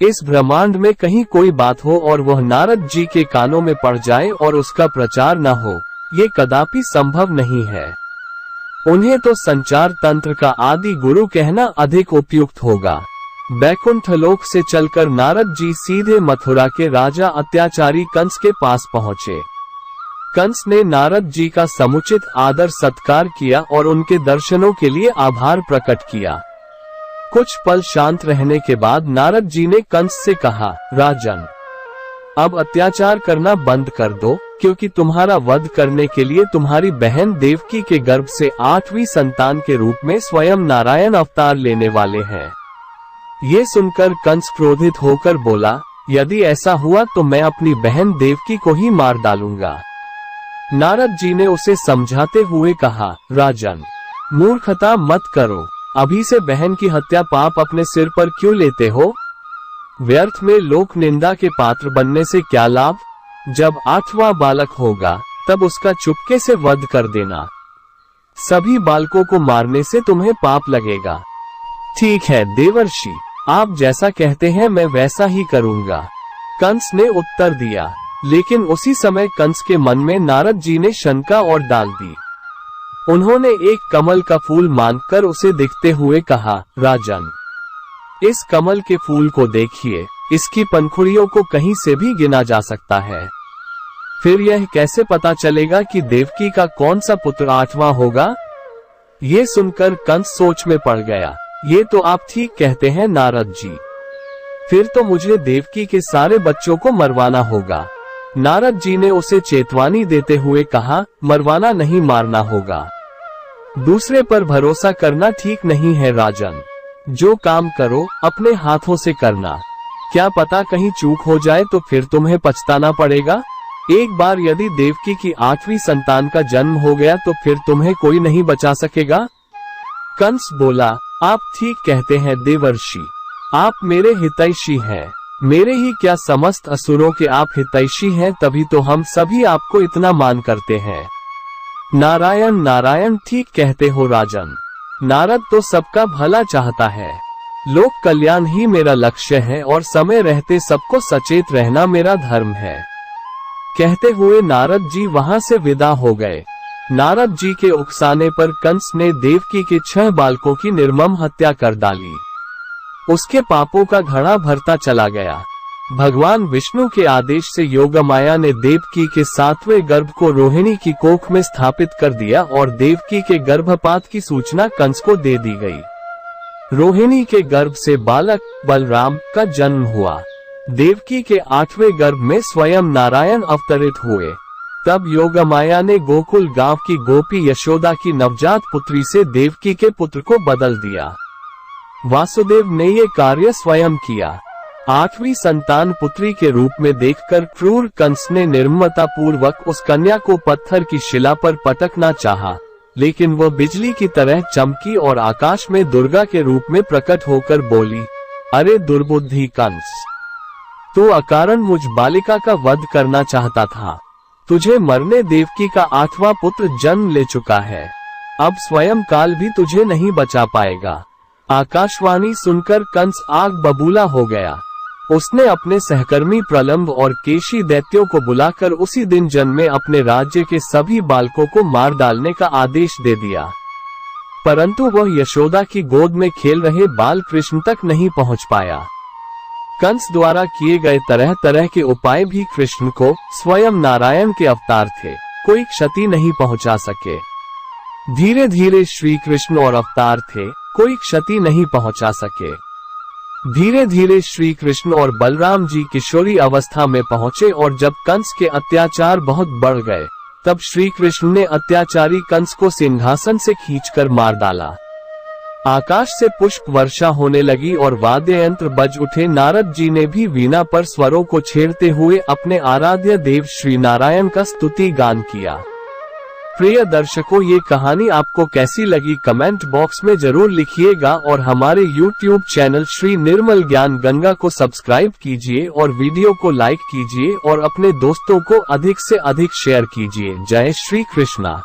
इस ब्रह्मांड में कहीं कोई बात हो और वह नारद जी के कानों में पड़ जाए और उसका प्रचार न हो, ये कदापि संभव नहीं है। उन्हें तो संचार तंत्र का आदि गुरु कहना अधिक उपयुक्त होगा। बैकुंठ लोक से चलकर नारद जी सीधे मथुरा के राजा अत्याचारी कंस के पास पहुँचे। कंस ने नारद जी का समुचित आदर सत्कार किया और उनके दर्शनों के लिए आभार प्रकट किया। कुछ पल शांत रहने के बाद नारद जी ने कंस से कहा, राजन, अब अत्याचार करना बंद कर दो, क्योंकि तुम्हारा वध करने के लिए तुम्हारी बहन देवकी के गर्भ से 8वीं संतान के रूप में स्वयं नारायण अवतार लेने वाले हैं। ये सुनकर कंस क्रोधित होकर बोला, यदि ऐसा हुआ तो मैं अपनी बहन देवकी को ही मार डालूंगा। नारद जी ने उसे समझाते हुए कहा, राजन, मूर्खता मत करो। अभी से बहन की हत्या पाप अपने सिर पर क्यों लेते हो? व्यर्थ में लोक निंदा के पात्र बनने से क्या लाभ? जब 8वां बालक होगा तब उसका चुपके से वध कर देना। सभी बालकों को मारने से तुम्हें पाप लगेगा। ठीक है देवर्षि, आप जैसा कहते हैं मैं वैसा ही करूंगा, कंस ने उत्तर दिया। लेकिन उसी समय कंस के मन में नारद जी ने शंका और डाल दी। उन्होंने एक कमल का फूल मांगकर उसे दिखते हुए कहा, राजन, इस कमल के फूल को देखिए, इसकी पंखुड़ियों को कहीं से भी गिना जा सकता है। फिर यह कैसे पता चलेगा कि देवकी का कौन सा पुत्र 8वां होगा? ये सुनकर कंस सोच में पड़ गया। ये तो आप ठीक कहते हैं नारद जी, फिर तो मुझे देवकी के सारे बच्चों को मरवाना होगा। नारद जी ने उसे चेतावनी देते हुए कहा, मरवाना नहीं, मारना होगा। दूसरे पर भरोसा करना ठीक नहीं है राजन। जो काम करो अपने हाथों से करना। क्या पता कहीं चूक हो जाए तो फिर तुम्हें पछताना पड़ेगा। एक बार यदि देवकी की 8वीं संतान का जन्म हो गया तो फिर तुम्हें कोई नहीं बचा सकेगा। कंस बोला, आप ठीक कहते हैं देवर्षि, आप मेरे हितैषी हैं। मेरे ही क्या समस्त असुरों के आप हितैषी हैं, तभी तो हम सभी आपको इतना मान करते हैं। नारायण नारायण, ठीक कहते हो राजन। नारद तो सबका भला चाहता है। लोक कल्याण ही मेरा लक्ष्य है और समय रहते सबको सचेत रहना मेरा धर्म है। कहते हुए नारद जी वहां से विदा हो गए। नारद जी के उकसाने पर कंस ने देवकी के 6 बालकों की निर्मम हत्या कर डाली। उसके पापों का घड़ा भरता चला गया। भगवान विष्णु के आदेश से योगमाया ने देवकी के 7वें गर्भ को रोहिणी की कोख में स्थापित कर दिया और देवकी के गर्भपात की सूचना कंस को दे दी गई। रोहिणी के गर्भ से बालक बलराम का जन्म हुआ। देवकी के 8वें गर्भ में स्वयं नारायण अवतरित हुए। तब योगमाया ने गोकुल गांव की गोपी यशोदा की नवजात पुत्री से देवकी के पुत्र को बदल दिया। वासुदेव ने ये कार्य स्वयं किया। 8वीं संतान पुत्री के रूप में देखकर क्रूर कंस ने निर्ममता पूर्वक उस कन्या को पत्थर की शिला पर पटकना चाहा, लेकिन वह बिजली की तरह चमकी और आकाश में दुर्गा के रूप में प्रकट होकर बोली, अरे दुर्बुद्धि कंस, तू अकारण मुझ बालिका का वध करना चाहता था। तुझे मरने देवकी का 8वां पुत्र जन्म ले चुका है। अब स्वयं काल भी तुझे नहीं बचा पाएगा। आकाशवाणी सुनकर कंस आग बबूला हो गया। उसने अपने सहकर्मी प्रलंब और केशी दैत्यों को बुलाकर उसी दिन जन्मे अपने राज्य के सभी बालकों को मार डालने का आदेश दे दिया। परंतु वह यशोदा की गोद में खेल रहे बाल कृष्ण तक नहीं पहुंच पाया। कंस द्वारा किए गए तरह तरह के उपाय भी कृष्ण को, स्वयं नारायण के अवतार थे, कोई क्षति नहीं पहुंचा सके। धीरे धीरे श्री कृष्ण और अवतार थे, कोई क्षति नहीं पहुंचा सके। धीरे धीरे श्री कृष्ण और बलराम जी किशोरी अवस्था में पहुंचे और जब कंस के अत्याचार बहुत बढ़ गए, तब श्री कृष्ण ने अत्याचारी कंस को सिंहासन से खींचकर मार डाला। आकाश से पुष्प वर्षा होने लगी और वाद्य यंत्र बज उठे। नारद जी ने भी वीणा पर स्वरों को छेड़ते हुए अपने आराध्य देव श्री नारायण का स्तुति गान किया। प्रिय दर्शकों, ये कहानी आपको कैसी लगी कमेंट बॉक्स में जरूर लिखिएगा और हमारे YouTube चैनल श्री निर्मल ज्ञान गंगा को सब्सक्राइब कीजिए और वीडियो को लाइक कीजिए और अपने दोस्तों को अधिक से अधिक शेयर कीजिए। जय श्री कृष्णा।